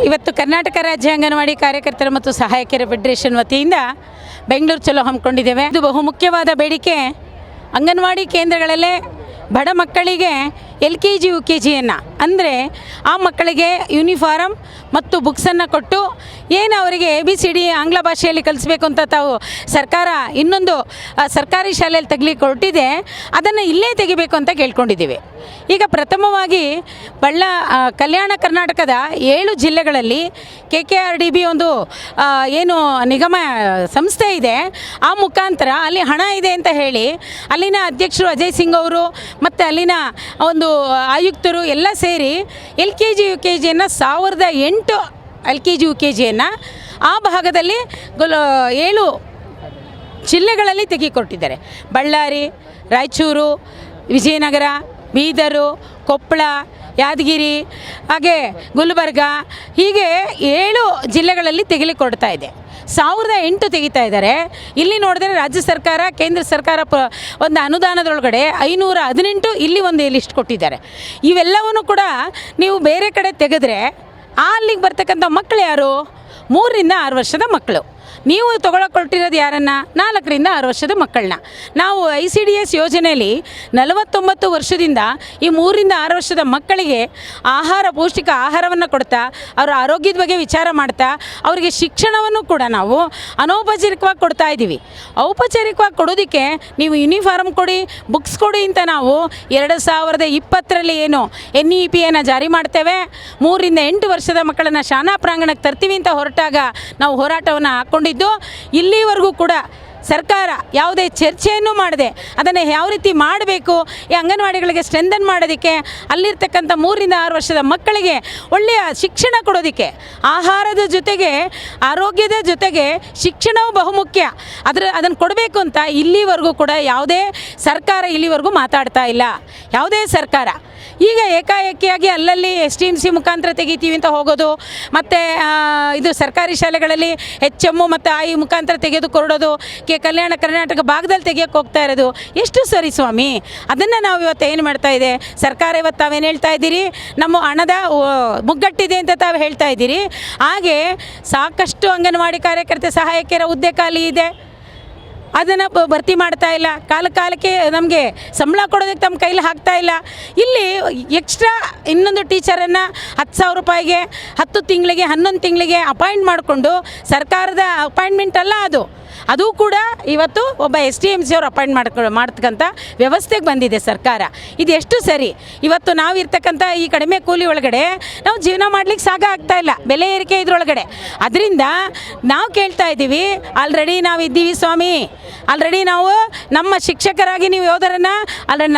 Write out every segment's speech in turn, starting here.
ಇವತ್ತು ಕರ್ನಾಟಕ ರಾಜ್ಯ ಅಂಗನವಾಡಿ ಕಾರ್ಯಕರ್ತರ ಮತ್ತು ಸಹಾಯಕಿಯರ ಫೆಡರೇಷನ್ ವತಿಯಿಂದ ಬೆಂಗಳೂರು ಚಲೋ ಹಮ್ಮಿಕೊಂಡಿದ್ದೇವೆ. ಇದು ಬಹುಮುಖ್ಯವಾದ ಬೇಡಿಕೆ. ಅಂಗನವಾಡಿ ಕೇಂದ್ರಗಳಲ್ಲೇ ಬಡ ಮಕ್ಕಳಿಗೆ LKG UKGಯನ್ನು ಅಂದರೆ ಆ ಮಕ್ಕಳಿಗೆ ಯೂನಿಫಾರಮ್ ಮತ್ತು ಬುಕ್ಸನ್ನು ಕೊಟ್ಟು ಏನು ಅವರಿಗೆ ABCD ಆಂಗ್ಲ ಭಾಷೆಯಲ್ಲಿ ಕಲಿಸ್ಬೇಕು ಅಂತ ತಾವು ಸರ್ಕಾರ ಇನ್ನೊಂದು ಸರ್ಕಾರಿ ಶಾಲೆಯಲ್ಲಿ ತೆಗಲಿಕ್ಕೆ ಹೊರಟಿದೆ, ಅದನ್ನು ಇಲ್ಲೇ ತೆಗಿಬೇಕು ಅಂತ ಕೇಳ್ಕೊಂಡಿದ್ದೀವಿ. ಈಗ ಪ್ರಥಮವಾಗಿ ಕಲ್ಯಾಣ ಕರ್ನಾಟಕದ 7 ಜಿಲ್ಲೆಗಳಲ್ಲಿ KKRDB ಒಂದು ಏನು ನಿಗಮ ಸಂಸ್ಥೆ ಇದೆ, ಆ ಮುಖಾಂತರ ಅಲ್ಲಿ ಹಣ ಇದೆ ಅಂತ ಹೇಳಿ ಅಲ್ಲಿನ ಅಧ್ಯಕ್ಷರು ಅಜಯ್ ಸಿಂಗ್ ಅವರು ಮತ್ತು ಅಲ್ಲಿನ ಒಂದು ಆಯುಕ್ತರು ಎಲ್ಲ ಸೇರಿ LKG UKGಯನ್ನು 1008 LKG UKGಯನ್ನು ಆ ಭಾಗದಲ್ಲಿ 7 ಜಿಲ್ಲೆಗಳಲ್ಲಿ ತೆಗೆದುಕೊಟ್ಟಿದ್ದಾರೆ. ಬಳ್ಳಾರಿ, ರಾಯಚೂರು, ವಿಜಯನಗರ, ಬೀದರು, ಕೊಪ್ಪಳ, ಯಾದಗಿರಿ, ಹಾಗೆ ಗುಲ್ಬರ್ಗ, ಹೀಗೆ 7 ಜಿಲ್ಲೆಗಳಲ್ಲಿ ತೆಗೆದುಕೊಡ್ತಾ ಇದೆ. 1008 ತೆಗಿತಾ ಇದ್ದಾರೆ. ಇಲ್ಲಿ ನೋಡಿದ್ರೆ ರಾಜ್ಯ ಸರ್ಕಾರ, ಕೇಂದ್ರ ಸರ್ಕಾರ ಒಂದು ಅನುದಾನದೊಳಗಡೆ 518 ಇಲ್ಲಿ ಒಂದು ಲಿಸ್ಟ್ ಕೊಟ್ಟಿದ್ದಾರೆ. ಇವೆಲ್ಲವನ್ನೂ ಕೂಡ ನೀವು ಬೇರೆ ಕಡೆ ತೆಗೆದ್ರೆ ಅಲ್ಲಿಗೆ ಬರ್ತಕ್ಕಂಥ ಮಕ್ಕಳು ಯಾರು? 3 ರಿಂದ 6 ವರ್ಷದ ಮಕ್ಕಳು. ನೀವು ತೊಗೊಳಕೊಟ್ಟಿರೋದು ಯಾರನ್ನು? 4 ರಿಂದ 6 ವರ್ಷದ ಮಕ್ಕಳನ್ನ. ನಾವು ICDS ಯೋಜನೆಯಲ್ಲಿ 49 ವರ್ಷದಿಂದ ಈ 3 ರಿಂದ 6 ವರ್ಷದ ಮಕ್ಕಳಿಗೆ ಪೌಷ್ಟಿಕ ಆಹಾರವನ್ನು ಕೊಡ್ತಾ, ಅವರ ಆರೋಗ್ಯದ ಬಗ್ಗೆ ವಿಚಾರ ಮಾಡ್ತಾ, ಅವರಿಗೆ ಶಿಕ್ಷಣವನ್ನು ಕೂಡ ನಾವು ಅನೌಪಚಾರಿಕವಾಗಿ ಕೊಡ್ತಾ ಇದ್ದೀವಿ. ಔಪಚಾರಿಕವಾಗಿ ಕೊಡೋದಕ್ಕೆ ನೀವು ಯೂನಿಫಾರ್ಮ್ ಕೊಡಿ, ಬುಕ್ಸ್ ಕೊಡಿ ಅಂತ ನಾವು 2020ರಲ್ಲಿ ಏನು NEPಯನ್ನು ಜಾರಿ ಮಾಡ್ತೇವೆ. 3 ರಿಂದ 8 ವರ್ಷದ ಮಕ್ಕಳನ್ನು ಶಾಲಾ ಪ್ರಾಂಗಣಕ್ಕೆ ತರ್ತೀವಿ ಅಂತ ಹೊರಟಾಗ ನಾವು ಹೋರಾಟವನ್ನು ಹಾಕ್ಕೊಂಡಿದ್ದು. ಇಲ್ಲಿವರೆಗೂ ಕೂಡ ಸರ್ಕಾರ ಯಾವುದೇ ಚರ್ಚೆಯನ್ನು ಮಾಡದೆ ಅದನ್ನು ಯಾವ ರೀತಿ ಮಾಡಬೇಕು, ಈ ಅಂಗನವಾಡಿಗಳಿಗೆ ಸ್ಟ್ರೆಂಥನ್ ಮಾಡೋದಕ್ಕೆ, ಅಲ್ಲಿರ್ತಕ್ಕಂಥ 3 ರಿಂದ 6 ವರ್ಷದ ಮಕ್ಕಳಿಗೆ ಒಳ್ಳೆಯ ಶಿಕ್ಷಣ ಕೊಡೋದಕ್ಕೆ, ಆಹಾರದ ಜೊತೆಗೆ ಆರೋಗ್ಯದ ಜೊತೆಗೆ ಶಿಕ್ಷಣವು ಬಹುಮುಖ್ಯ, ಅದನ್ನು ಕೊಡಬೇಕು ಅಂತ ಇಲ್ಲಿವರೆಗೂ ಕೂಡ ಯಾವುದೇ ಸರ್ಕಾರ ಇಲ್ಲಿವರೆಗೂ ಮಾತಾಡ್ತಾ ಇಲ್ಲ. ಯಾವುದೇ ಸರ್ಕಾರ ಈಗ ಏಕಾಏಕಿಯಾಗಿ ಅಲ್ಲಲ್ಲಿ STMC ಮುಖಾಂತರ ತೆಗಿತೀವಿ ಅಂತ ಹೋಗೋದು, ಮತ್ತು ಇದು ಸರ್ಕಾರಿ ಶಾಲೆಗಳಲ್ಲಿ HM ಮತ್ತು AI ಮುಖಾಂತರ ತೆಗೆದು ಕೊಡೋದು, ಕಲ್ಯಾಣ ಕರ್ನಾಟಕ ಭಾಗದಲ್ಲಿ ತೆಗಿಯೋಕ್ಕೆ ಹೋಗ್ತಾ ಇರೋದು ಎಷ್ಟು ಸರಿ ಸ್ವಾಮಿ? ಅದನ್ನು ನಾವು ಇವತ್ತು ಏನು ಮಾಡ್ತಾ ಇದೆ ಸರ್ಕಾರ? ಇವತ್ತು ತಾವೇನು ಹೇಳ್ತಾ ಇದ್ದೀರಿ? ನಮ್ಮ ಹಣದ ಮುಗ್ಗಟ್ಟಿದೆ ಅಂತ ತಾವು ಹೇಳ್ತಾ ಇದ್ದೀರಿ. ಹಾಗೆ ಸಾಕಷ್ಟು ಅಂಗನವಾಡಿ ಕಾರ್ಯಕರ್ತೆ ಸಹಾಯಕಿಯರ ಹುದ್ದೆ ಖಾಲಿ ಇದೆ, ಅದನ್ನು ಭರ್ತಿ ಮಾಡ್ತಾ ಇಲ್ಲ. ಕಾಲಕ್ಕೆ ನಮಗೆ ಸಂಬಳ ಕೊಡೋದಕ್ಕೆ ತಮ್ಮ ಕೈಲಿ ಹಾಕ್ತಾ ಇಲ್ಲ. ಇಲ್ಲಿ ಎಕ್ಸ್ಟ್ರಾ ಇನ್ನೊಂದು ಟೀಚರನ್ನು 10,000 ರೂಪಾಯಿಗೆ 10 ತಿಂಗಳಿಗೆ 11 ತಿಂಗಳಿಗೆ ಅಪಾಯಿಂಟ್ ಮಾಡಿಕೊಂಡು, ಸರ್ಕಾರದ ಅಪಾಯಿಂಟ್ಮೆಂಟ್ ಅಲ್ಲ ಅದು ಕೂಡ ಇವತ್ತು ಒಬ್ಬ STMC ಅವರು ಅಪಾಯಿಂಟ್ ಮಾಡ್ತಕ್ಕಂಥ ವ್ಯವಸ್ಥೆಗೆ ಬಂದಿದೆ ಸರ್ಕಾರ. ಇದು ಎಷ್ಟು ಸರಿ? ಇವತ್ತು ನಾವು ಇರ್ತಕ್ಕಂಥ ಈ ಕಡಿಮೆ ಕೂಲಿ ಒಳಗಡೆ ನಾವು ಜೀವನ ಮಾಡ್ಲಿಕ್ಕೆ ಆಗ್ತಾ ಇಲ್ಲ, ಬೆಲೆ ಏರಿಕೆ ಇದ್ರೊಳಗಡೆ. ಅದರಿಂದ ನಾವು ಕೇಳ್ತಾ ಇದ್ದೀವಿ, ಆಲ್ರೆಡಿ ನಾವು ಇದ್ದೀವಿ ಸ್ವಾಮಿ, ಆಲ್ರೆಡಿ ನಾವು ನಮ್ಮ ಶಿಕ್ಷಕರಾಗಿ ನೀವು ಯೋಧರನ್ನು ಆಲ್ರೆಡಿ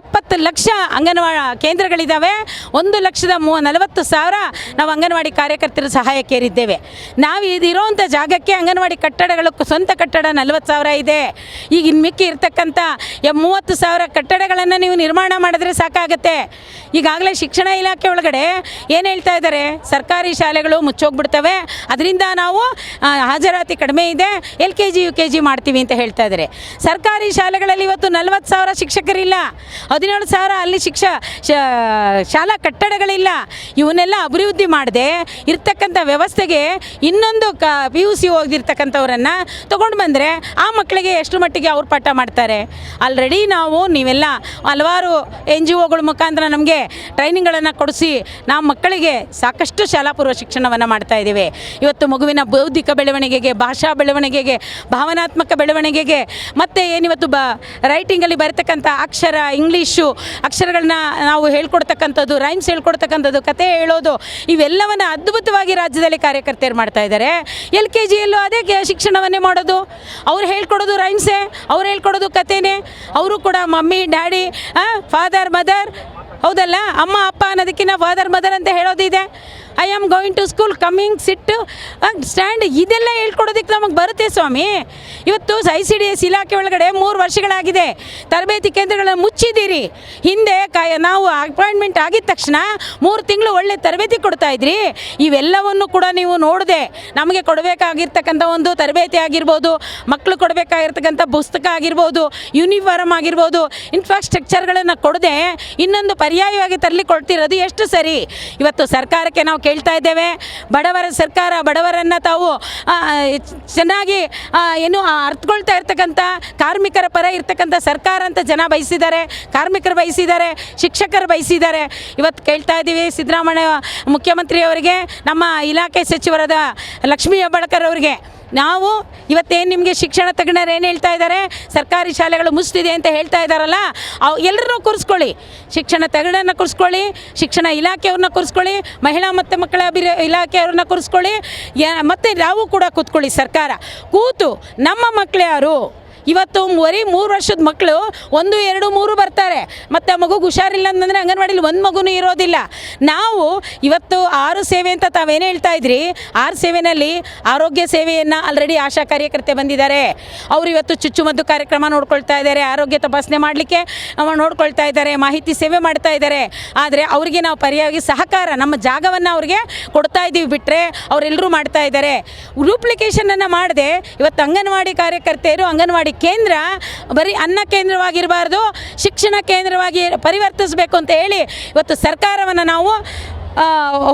70 ಲಕ್ಷ ಅಂಗನವಾಡಿ ಕೇಂದ್ರಗಳಿದ್ದಾವೆ. 1,40,000 ನಾವು ಅಂಗನವಾಡಿ ಕಾರ್ಯಕರ್ತರು ಸಹಾಯಕಿಯರಿದ್ದೇವೆ. ನಾವು ಇದಿರೋವಂಥ ಜಾಗಕ್ಕೆ ಅಂಗನವಾಡಿ ಕಟ್ಟಡಗಳು ಸ್ವಂತ ಕಟ್ಟಡ 40,000 ಇದೆ. ಈಗ ಇನ್ನು ಮಿಕ್ಕಿ ಇರ್ತಕ್ಕಂಥ 30,000 ಕಟ್ಟಡಗಳನ್ನು ನೀವು ನಿರ್ಮಾಣ ಮಾಡಿದ್ರೆ ಸಾಕಾಗತ್ತೆ. ಈಗಾಗಲೇ ಶಿಕ್ಷಣ ಇಲಾಖೆ ಒಳಗಡೆ ಏನು ಹೇಳ್ತಾ ಇದ್ದಾರೆ? ಸರ್ಕಾರಿ ಶಾಲೆಗಳು ಮುಚ್ಚೋಗ್ಬಿಡ್ತವೆ, ಅದರಿಂದ ನಾವು ಹಾಜರಾತಿ ಕಡಿಮೆ ಇದೆ, LKG UKG ಮಾಡ್ತೀವಿ ಅಂತ ಹೇಳ್ತಾ ಇದ್ದಾರೆ. ಸರ್ಕಾರಿ ಶಾಲೆಗಳಲ್ಲಿ ಇವತ್ತು 40,000 ಶಿಕ್ಷಕರಿಲ್ಲ, 17,000 ಅಲ್ಲಿ ಶಾಲಾ ಕಟ್ಟಡಗಳಿಲ್ಲ. ಇವನ್ನೆಲ್ಲ ಅಭಿವೃದ್ಧಿ ಮಾಡದೆ ಇರ್ತಕ್ಕಂಥ ವ್ಯವಸ್ಥೆಗೆ ಇನ್ನೊಂದು PUC ಓದಿರ್ತಕ್ಕಂಥವ್ರನ್ನು ತೊಗೊಂಡು ಬಂದರೆ ಆ ಮಕ್ಕಳಿಗೆ ಎಷ್ಟು ಮಟ್ಟಿಗೆ ಅವ್ರು ಪಾಠ ಮಾಡ್ತಾರೆ? ಆಲ್ರೆಡಿ ನೀವೆಲ್ಲ ಹಲವಾರು NGOಗಳ ಮುಖಾಂತರ ನಮಗೆ ಟ್ರೈನಿಂಗ್ಗಳನ್ನು ಕೊಡಿಸಿ ನಾವು ಮಕ್ಕಳಿಗೆ ಸಾಕಷ್ಟು ಶಾಲಾ ಪೂರ್ವ ಶಿಕ್ಷಣವನ್ನು ಮಾಡ್ತಾ ಇದ್ದೀವಿ. ಇವತ್ತು ಮಗುವಿನ ಬೌದ್ಧಿಕ ಬೆಳವಣಿಗೆಗೆ, ಭಾಷಾ ಬೆಳವಣಿಗೆಗೆ, ಭಾವನಾತ್ಮಕ ಬೆಳವಣಿಗೆಗೆ, ಮತ್ತು ಏನಿವತ್ತು ರೈಟಿಂಗಲ್ಲಿ ಬರ್ತಕ್ಕಂಥ ಅಕ್ಷರ, ಇಂಗ್ಲೀಷು ಅಕ್ಷರಗಳನ್ನ ನಾವು ಹೇಳ್ಕೊಡ್ತಕ್ಕಂಥದ್ದು, ರೈಮ್ಸ್ ಹೇಳ್ಕೊಡ್ತಕ್ಕಂಥದ್ದು, ಕತೆ ಹೇಳೋದು, ಇವೆಲ್ಲವನ್ನು ಅದ್ಭುತವಾಗಿ ರಾಜ್ಯದಲ್ಲಿ ಕಾರ್ಯಕರ್ತರು ಮಾಡ್ತಾ ಇದ್ದಾರೆ. LKGಯಲ್ಲೂ ಅದೇ ಶಿಕ್ಷಣವನ್ನೇ ಮಾಡೋದು. ಅವ್ರು ಹೇಳ್ಕೊಡೋದು ರೈಮ್ಸೇ, ಅವ್ರು ಹೇಳ್ಕೊಡೋದು ಕತೆನೇ. ಅವರು ಕೂಡ ಮಮ್ಮಿ ಡ್ಯಾಡಿ, ಫಾದರ್ ಮದರ್, ಹೌದಲ್ಲ, ಅಮ್ಮ ಅಪ್ಪ ಅನ್ನೋದಕ್ಕಿಂತ ಫಾದರ್ ಮದರ್ ಅಂತ ಹೇಳೋದಿದೆ. I am going to school, coming, sit, stand, ಇದೆಲ್ಲ ಹೇಳ್ಕೊಡೋದಕ್ಕೆ ನಮಗೆ ಬರುತ್ತೆ ಸ್ವಾಮಿ. ಇವತ್ತು ICDS ಇಲಾಖೆ ಒಳಗಡೆ 3 ವರ್ಷಗಳಾಗಿದೆ, ತರಬೇತಿ ಕೇಂದ್ರಗಳನ್ನು ಮುಚ್ಚಿದ್ದೀರಿ. ಹಿಂದೆ ನಾವು ಅಪಾಯಿಂಟ್ಮೆಂಟ್ ಆಗಿದ ತಕ್ಷಣ 3 ತಿಂಗಳು ಒಳ್ಳೆ ತರಬೇತಿ ಕೊಡ್ತಾಯಿದ್ರಿ. ಇವೆಲ್ಲವನ್ನು ಕೂಡ ನೀವು ನೋಡದೆ ನಮಗೆ ಕೊಡಬೇಕಾಗಿರ್ತಕ್ಕಂಥ ಒಂದು ತರಬೇತಿ ಆಗಿರ್ಬೋದು, ಮಕ್ಕಳು ಕೊಡಬೇಕಾಗಿರ್ತಕ್ಕಂಥ ಪುಸ್ತಕ ಆಗಿರ್ಬೋದು, ಯೂನಿಫಾರ್ಮ್ ಆಗಿರ್ಬೋದು, ಇನ್ಫ್ರಾಸ್ಟ್ರಕ್ಚರ್ಗಳನ್ನು ಕೊಡದೆ ಇನ್ನೊಂದು ಪರ್ಯಾಯವಾಗಿ ತರಲಿಕ್ಕೆ ಕೊಡ್ತಿರೋದು ಎಷ್ಟು ಸರಿ? ಇವತ್ತು ಸರ್ಕಾರಕ್ಕೆ ನಾವು ಕೇಳ್ತಾ ಇದ್ದೇವೆ. ಬಡವರ ಸರ್ಕಾರ, ಬಡವರನ್ನು ತಾವು ಚೆನ್ನಾಗಿ ಏನು ಅರ್ಥಕೊಳ್ತಾ ಇರ್ತಕ್ಕಂಥ ಕಾರ್ಮಿಕರ ಪರ ಇರ್ತಕ್ಕಂಥ ಸರ್ಕಾರ ಅಂತ ಜನ ಬಯಸಿದ್ದಾರೆ, ಕಾರ್ಮಿಕರು ಬಯಸಿದ್ದಾರೆ, ಶಿಕ್ಷಕರು ಬಯಸಿದ್ದಾರೆ. ಇವತ್ತು ಕೇಳ್ತಾ ಇದ್ದೀವಿ ಸಿದ್ದರಾಮಯ್ಯ ಮುಖ್ಯಮಂತ್ರಿಯವರಿಗೆ, ನಮ್ಮ ಇಲಾಖೆ ಸಚಿವರಾದ ಲಕ್ಷ್ಮೀ ಹೆಬ್ಬಾಳ್ಕರ್ ಅವರಿಗೆ, ನಾವು ಇವತ್ತೇನು ನಿಮಗೆ ಶಿಕ್ಷಣ ತಜ್ಞರು ಏನು ಹೇಳ್ತಾ ಇದ್ದಾರೆ, ಸರ್ಕಾರಿ ಶಾಲೆಗಳು ಮುಚ್ತಿದೆ ಅಂತ ಹೇಳ್ತಾ ಇದ್ದಾರಲ್ಲ, ಎಲ್ಲರನ್ನೂ ಕೂರಿಸ್ಕೊಳ್ಳಿ, ಶಿಕ್ಷಣ ತಜ್ಞರನ್ನ ಕೂರಿಸ್ಕೊಳ್ಳಿ, ಶಿಕ್ಷಣ ಇಲಾಖೆಯವ್ರನ್ನ ಕೂರಿಸ್ಕೊಳ್ಳಿ, ಮಹಿಳಾ ಮತ್ತು ಮಕ್ಕಳ ಇಲಾಖೆಯವ್ರನ್ನ ಕೂರಿಸ್ಕೊಳ್ಳಿ, ಮತ್ತು ನಾವು ಕೂಡ ಕೂತ್ಕೊಳ್ಳಿ. ಸರ್ಕಾರ ಕೂತು ನಮ್ಮ ಮಕ್ಕಳು ಯಾರು ಇವತ್ತು ಬರೀ 3 ವರ್ಷದ ಮಕ್ಕಳು 1, 2, 3 ಬರ್ತಾರೆ, ಮತ್ತು ಮಗುಗೆ ಹುಷಾರಿಲ್ಲ ಅಂತಂದರೆ ಅಂಗನವಾಡಿಲಿ ಒಂದು ಮಗುನೂ ಇರೋದಿಲ್ಲ. ನಾವು ಇವತ್ತು 6 ಸೇವೆ ಅಂತ ತಾವೇನು ಹೇಳ್ತಾ ಇದ್ರಿ, 6 ಸೇವೆಯಲ್ಲಿ ಆರೋಗ್ಯ ಸೇವೆಯನ್ನು ಆಲ್ರೆಡಿ ಆಶಾ ಕಾರ್ಯಕರ್ತೆ ಬಂದಿದ್ದಾರೆ. ಅವರು ಇವತ್ತು ಚುಚ್ಚುಮದ್ದು ಕಾರ್ಯಕ್ರಮ ನೋಡ್ಕೊಳ್ತಾ ಇದ್ದಾರೆ, ಆರೋಗ್ಯ ತಪಾಸಣೆ ಮಾಡಲಿಕ್ಕೆ ನೋಡ್ಕೊಳ್ತಾ ಇದ್ದಾರೆ, ಮಾಹಿತಿ ಸೇವೆ ಮಾಡ್ತಾ ಇದ್ದಾರೆ. ಆದರೆ ಅವರಿಗೆ ನಾವು ಪರ್ಯಾಯವಾಗಿ ಸಹಕಾರ, ನಮ್ಮ ಜಾಗವನ್ನು ಅವ್ರಿಗೆ ಕೊಡ್ತಾ ಇದ್ದೀವಿ, ಬಿಟ್ಟರೆ ಅವರೆಲ್ಲರೂ ಮಾಡ್ತಾ ಇದ್ದಾರೆ. ಡೂಪ್ಲಿಕೇಶನನ್ನು ಮಾಡದೆ ಇವತ್ತು ಅಂಗನವಾಡಿ ಕಾರ್ಯಕರ್ತೆಯರು ಅಂಗನವಾಡಿ ಕೇಂದ್ರ ಬರೀ ಅನ್ನ ಕೇಂದ್ರವಾಗಿರಬಾರ್ದು, ಶಿಕ್ಷಣ ಕೇಂದ್ರವಾಗಿ ಪರಿವರ್ತಿಸಬೇಕು ಅಂತ ಹೇಳಿ ಇವತ್ತು ಸರ್ಕಾರವನ್ನು ನಾವು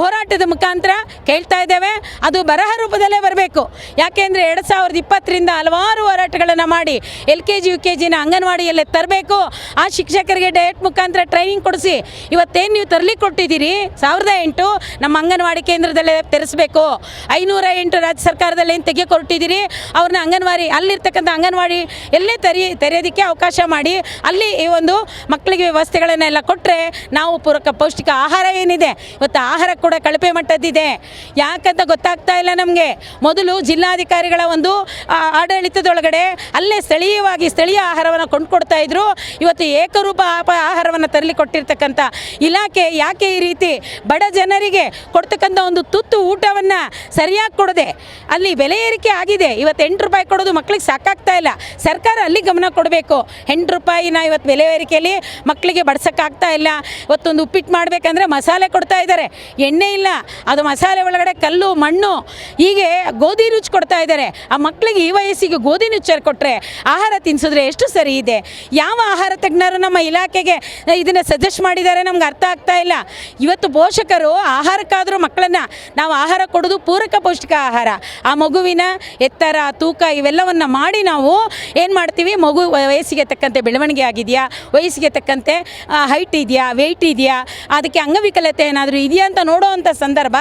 ಹೋರಾಟದ ಮುಖಾಂತರ ಕೇಳ್ತಾ ಇದ್ದೇವೆ. ಅದು ಬರಹ ರೂಪದಲ್ಲೇ ಬರಬೇಕು. ಯಾಕೆಂದರೆ 2020ರಿಂದ ಹಲವಾರು ಹೋರಾಟಗಳನ್ನು ಮಾಡಿ LKG UKGನ ಅಂಗನವಾಡಿಯಲ್ಲೇ ತರಬೇಕು. ಆ ಶಿಕ್ಷಕರಿಗೆ ಡಯಟ್ ಮುಖಾಂತರ ಟ್ರೈನಿಂಗ್ ಕೊಡಿಸಿ ಇವತ್ತೇನು ನೀವು ತರಲಿಕ್ಕೆ ಕೊಟ್ಟಿದ್ದೀರಿ 1008 ನಮ್ಮ ಅಂಗನವಾಡಿ ಕೇಂದ್ರದಲ್ಲೇ ತೆರೆಸಬೇಕು. 508 ರಾಜ್ಯ ಸರ್ಕಾರದಲ್ಲಿ ಏನು ತೆಗೆದುಕೊಟ್ಟಿದ್ದೀರಿ ಅವ್ರನ್ನ ಅಂಗನವಾಡಿ ಅಲ್ಲಿರ್ತಕ್ಕಂಥ ಅಂಗನವಾಡಿ ಎಲ್ಲೇ ತೆರೆಯೋದಕ್ಕೆ ಅವಕಾಶ ಮಾಡಿ ಅಲ್ಲಿ ಈ ಒಂದು ಮಕ್ಕಳಿಗೆ ವ್ಯವಸ್ಥೆಗಳನ್ನೆಲ್ಲ ಕೊಟ್ಟರೆ ನಾವು ಪೂರಕ ಪೌಷ್ಟಿಕ ಆಹಾರ ಏನಿದೆ ಇವತ್ತು ಆಹಾರ ಕೂಡ ಕಳಪೆ ಮಟ್ಟದ್ದಿದೆ. ಯಾಕಂತ ಗೊತ್ತಾಗ್ತಾ ಇಲ್ಲ ನಮಗೆ. ಮೊದಲು ಜಿಲ್ಲಾಧಿಕಾರಿಗಳ ಒಂದು ಆಡಳಿತದೊಳಗಡೆ ಅಲ್ಲೇ ಸ್ಥಳೀಯ ಆಹಾರವನ್ನು ಕೊಂಡ್ಕೊಡ್ತಾ ಇದ್ರು. ಇವತ್ತು ಏಕರೂಪ ಆಹಾರವನ್ನು ತರಲಿ ಕೊಟ್ಟಿರ್ತಕ್ಕಂಥ ಇಲಾಖೆ ಯಾಕೆ ಈ ರೀತಿ ಬಡ ಜನರಿಗೆ ಕೊಡ್ತಕ್ಕಂಥ ಒಂದು ತುತ್ತು ಊಟವನ್ನು ಸರಿಯಾಗಿ ಕೊಡದೆ ಅಲ್ಲಿ ಬೆಲೆ ಏರಿಕೆ ಆಗಿದೆ. ಇವತ್ತು 8 ರೂಪಾಯಿ ಕೊಡೋದು ಮಕ್ಕಳಿಗೆ ಸಾಕಾಗ್ತಾ ಇಲ್ಲ. ಸರ್ಕಾರ ಅಲ್ಲಿ ಗಮನ ಕೊಡಬೇಕು. 8 ರೂಪಾಯಿನ ಇವತ್ತು ಬೆಲೆ ಏರಿಕೆಯಲ್ಲಿ ಮಕ್ಕಳಿಗೆ ಬಡ್ಸೋಕ್ಕಾಗ್ತಾ ಇಲ್ಲ. ಇವತ್ತೊಂದು ಉಪ್ಪಿಟ್ಟು ಮಾಡಬೇಕಂದ್ರೆ ಮಸಾಲೆ ಕೊಡ್ತಾ ಇದ್ದಾರೆ, ಎಣ್ಣೆ ಇಲ್ಲ, ಅದು ಮಸಾಲೆ ಒಳಗಡೆ ಕಲ್ಲು ಮಣ್ಣು, ಹೀಗೆ ಗೋಧಿ ರುಚಿ ಕೊಡ್ತಾ ಇದ್ದಾರೆ. ಆ ಮಕ್ಕಳಿಗೆ ಈ ವಯಸ್ಸಿಗೆ ಗೋಧಿ ನುಚ್ಚರು ಕೊಟ್ಟರೆ ಆಹಾರ ತಿನ್ನಿಸಿದ್ರೆ ಎಷ್ಟು ಸರಿ ಇದೆ? ಯಾವ ಆಹಾರ ತಜ್ಞರು ನಮ್ಮ ಇಲಾಖೆಗೆ ಇದನ್ನು ಸಜೆಸ್ಟ್ ಮಾಡಿದ್ದಾರೆ ನಮ್ಗೆ ಅರ್ಥ ಆಗ್ತಾ ಇಲ್ಲ. ಇವತ್ತು ಪೋಷಕರು ಆಹಾರಕ್ಕಾದರೂ ಮಕ್ಕಳನ್ನು ನಾವು ಆಹಾರ ಕೊಡೋದು ಪೂರಕ ಪೌಷ್ಟಿಕ ಆಹಾರ. ಆ ಮಗುವಿನ ಎತ್ತರ, ತೂಕ ಇವೆಲ್ಲವನ್ನು ಮಾಡಿ ನಾವು ಏನು ಮಾಡ್ತೀವಿ, ಮಗು ವಯಸ್ಸಿಗೆ ತಕ್ಕಂತೆ ಬೆಳವಣಿಗೆ ಆಗಿದೆಯಾ, ವಯಸ್ಸಿಗೆ ತಕ್ಕಂತೆ ಹೈಟ್ ಇದೆಯಾ, ವೆಯ್ಟ್ ಇದೆಯಾ, ಅದಕ್ಕೆ ಅಂಗವಿಕಲತೆ ಏನಾದರೂ ಇದೆಯಾ ಅಂತ ನೋಡೋವಂಥ ಸಂದರ್ಭ,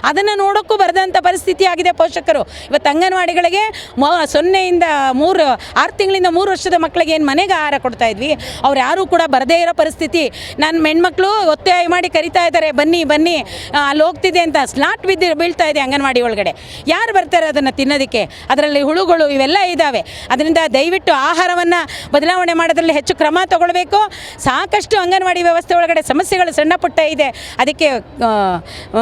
ಅದನ್ನು ನೋಡೋಕ್ಕೂ ಬರದಂಥ ಪರಿಸ್ಥಿತಿ ಆಗಿದೆ ಪೋಷಕರು. ಇವತ್ತು ಅಂಗನವಾಡಿಗಳಿಗೆ 0ಯಿಂದ 6 ತಿಂಗಳಿಂದ 3 ವರ್ಷದ ಮಕ್ಕಳಿಗೆ ಏನು ಮನೆಗೆ ಆಹಾರ ಕೊಡ್ತಾ ಇದ್ವಿ, ಅವ್ರು ಯಾರೂ ಕೂಡ ಬರದೇ ಇರೋ ಪರಿಸ್ಥಿತಿ. ನನ್ನ ಹೆಣ್ಮಕ್ಳು ಒತ್ತಾಯ ಮಾಡಿ ಕರಿತಾ ಇದ್ದಾರೆ, ಬನ್ನಿ ಬನ್ನಿ ಅಲ್ಲಿ ಹೋಗ್ತಿದೆ ಅಂತ. ಸ್ಲಾಟ್ ಬೀಳ್ತಾ ಇದೆ ಅಂಗನವಾಡಿ ಒಳಗಡೆ. ಯಾರು ಬರ್ತಾರೆ ಅದನ್ನು ತಿನ್ನೋದಕ್ಕೆ? ಅದರಲ್ಲಿ ಹುಳುಗಳು ಇವೆಲ್ಲ ಇದ್ದಾವೆ. ಅದರಿಂದ ದಯವಿಟ್ಟು ಆಹಾರವನ್ನು ಬದಲಾವಣೆ ಮಾಡೋದ್ರಲ್ಲಿ ಹೆಚ್ಚು ಕ್ರಮ ತಗೊಳ್ಬೇಕು. ಸಾಕಷ್ಟು ಅಂಗನವಾಡಿ ವ್ಯವಸ್ಥೆ ಒಳಗಡೆ ಸಮಸ್ಯೆಗಳು ಸಣ್ಣ ಪುಟ್ಟ ಇದೆ. ಅದಕ್ಕೆ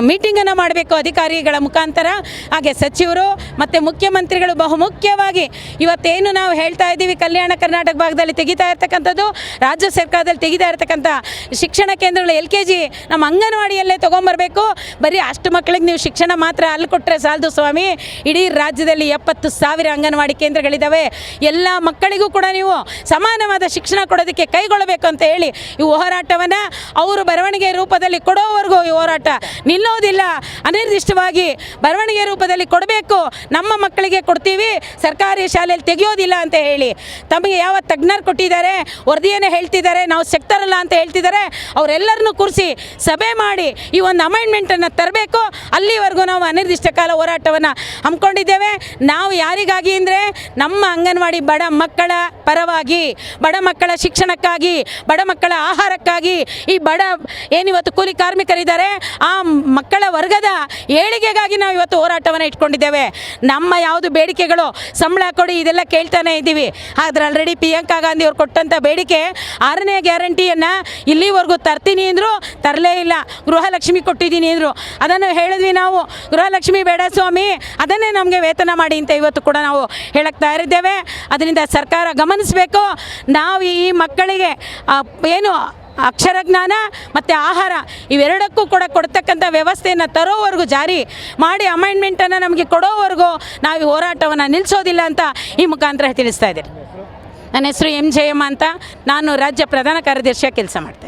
ಮೀಟಿಂಗನ್ನು ಮಾಡಬೇಕು ಅಧಿಕಾರಿಗಳ ಮುಖಾಂತರ. ಹಾಗೆ ಸಚಿವರು ಮತ್ತು ಮುಖ್ಯಮಂತ್ರಿಗಳು ಬಹುಮುಖ್ಯವಾಗಿ ಇವತ್ತೇನು ನಾವು ಹೇಳ್ತಾ ಇದ್ದೀವಿ, ಕಲ್ಯಾಣ ಕರ್ನಾಟಕ ಭಾಗದಲ್ಲಿ ತೆಗಿತಾ ಇರ್ತಕ್ಕಂಥದ್ದು, ರಾಜ್ಯ ಸರ್ಕಾರದಲ್ಲಿ ತೆಗಿತಾ ಇರ್ತಕ್ಕಂಥ ಶಿಕ್ಷಣ ಕೇಂದ್ರಗಳು LKG ನಮ್ಮ ಅಂಗನವಾಡಿಯಲ್ಲೇ ತೊಗೊಂಬರಬೇಕು. ಬರೀ ಅಷ್ಟು ಮಕ್ಕಳಿಗೆ ನೀವು ಶಿಕ್ಷಣ ಮಾತ್ರ ಅಲ್ಲಿ ಕೊಟ್ಟರೆ ಸಾಲದು ಸ್ವಾಮಿ. ಇಡೀ ರಾಜ್ಯದಲ್ಲಿ 70,000 ಅಂಗನವಾಡಿ ಕೇಂದ್ರಗಳಿದ್ದಾವೆ. ಎಲ್ಲ ಮಕ್ಕಳಿಗೂ ಕೂಡ ನೀವು ಸಮಾನವಾದ ಶಿಕ್ಷಣ ಕೊಡೋದಕ್ಕೆ ಕೈಗೊಳ್ಳಬೇಕು ಅಂತ ಹೇಳಿ ಈ ಹೋರಾಟವನ್ನು ಅವರು ಬರವಣಿಗೆ ರೂಪದಲ್ಲಿ ಕೊಡೋವರೆಗೂ ಈ ಹೋರಾಟ ನಿಲ್ಲೋದಿಲ್ಲ. ಅನಿರ್ದಿಷ್ಟವಾಗಿ ಬರವಣಿಗೆ ರೂಪದಲ್ಲಿ ಕೊಡಬೇಕು. ನಮ್ಮ ಮಕ್ಕಳಿಗೆ ಕೊಡ್ತೀವಿ, ಸರ್ಕಾರಿ ಶಾಲೆಯಲ್ಲಿ ತೆಗೆಯೋದಿಲ್ಲ ಅಂತ ಹೇಳಿ ತಮಗೆ ಯಾವ ತಜ್ಞರು ಕೊಟ್ಟಿದ್ದಾರೆ, ವರದಿಯನ್ನು ಹೇಳ್ತಿದ್ದಾರೆ, ನಾವು ಸೆಕ್ತರಲ್ಲ ಅಂತ ಹೇಳ್ತಿದ್ದಾರೆ. ಅವರೆಲ್ಲರನ್ನೂ ಕೂರಿಸಿ ಸಭೆ ಮಾಡಿ ಈ ಒಂದು ಅಮೆಂಡ್ಮೆಂಟನ್ನು ತರಬೇಕು. ಅಲ್ಲಿವರೆಗೂ ನಾವು ಅನಿರ್ದಿಷ್ಟ ಕಾಲ ಹೋರಾಟವನ್ನು ಹಮ್ಮಿಕೊಂಡಿದ್ದೇವೆ. ನಾವು ಯಾರಿಗಾಗಿ ಅಂದರೆ ನಮ್ಮ ಅಂಗನವಾಡಿ ಬಡ ಮಕ್ಕಳ ಪರವಾಗಿ, ಬಡ ಮಕ್ಕಳ ಶಿಕ್ಷಣಕ್ಕಾಗಿ, ಬಡ ಮಕ್ಕಳ ಆಹಾರಕ್ಕಾಗಿ, ಈ ಬಡ ಏನಿವತ್ತು ಕೂಲಿ ಕಾರ್ಮಿಕರಿದ್ದಾರೆ ಆ ಮಕ್ಕಳ ವರ್ಗದ ಏಳಿಗೆಗಾಗಿ ನಾವು ಇವತ್ತು ಹೋರಾಟವನ್ನು ಇಟ್ಕೊಂಡಿದ್ದೇವೆ. ನಮ್ಮ ಯಾವುದು ಬೇಡಿಕೆಗಳು, ಸಂಬಳ ಕೊಡಿ ಇದೆಲ್ಲ ಕೇಳ್ತಾನೆ ಇದ್ದೀವಿ. ಆದರೆ ಆಲ್ರೆಡಿ ಪ್ರಿಯಾಂಕಾ ಗಾಂಧಿ ಅವ್ರು ಕೊಟ್ಟಂಥ ಬೇಡಿಕೆ 6ನೇ ಗ್ಯಾರಂಟಿಯನ್ನು ಇಲ್ಲಿವರೆಗೂ ತರ್ತೀನಿ ಅಂದರು, ತರಲೇ ಇಲ್ಲ. ಗೃಹಲಕ್ಷ್ಮಿ ಕೊಟ್ಟಿದ್ದೀನಿ ಅಂದರು, ಅದನ್ನು ಹೇಳಿದ್ವಿ ನಾವು. ಗೃಹಲಕ್ಷ್ಮಿ ಬೇಡ ಸ್ವಾಮಿ, ಅದನ್ನೇ ನಮಗೆ ವೇತನ ಮಾಡಿ ಅಂತ ಇವತ್ತು ಕೂಡ ನಾವು ಹೇಳಕ್ಕೆ ತಯಾರಿದ್ದೇವೆ. ಅದರಿಂದ ಸರ್ಕಾರ ಗಮನಿಸಬೇಕು. ನಾವು ಈ ಮಕ್ಕಳಿಗೆ ಏನು ಅಕ್ಷರ ಜ್ಞಾನ ಮತ್ತು ಆಹಾರ ಇವೆರಡಕ್ಕೂ ಕೂಡ ಕೊಡ್ತಕ್ಕಂಥ ವ್ಯವಸ್ಥೆಯನ್ನು ತರೋವರೆಗೂ, ಜಾರಿ ಮಾಡಿ ಅಮೆಂಡ್ಮೆಂಟನ್ನು ನಮಗೆ ಕೊಡೋವರೆಗೂ ನಾವು ಈ ಹೋರಾಟವನ್ನು ನಿಲ್ಲಿಸೋದಿಲ್ಲ ಅಂತ ಈ ಮುಖಾಂತರ ತಿಳಿಸ್ತಾ ಇದ್ದೀನಿ. ನನ್ನ ಹೆಸರು M. ಜಯಮ್ಮ ಅಂತ. ನಾನು ರಾಜ್ಯ ಪ್ರಧಾನ ಕಾರ್ಯದರ್ಶಿಯಾಗಿ ಕೆಲಸ ಮಾಡ್ತಾಯಿದ್ದೀನಿ.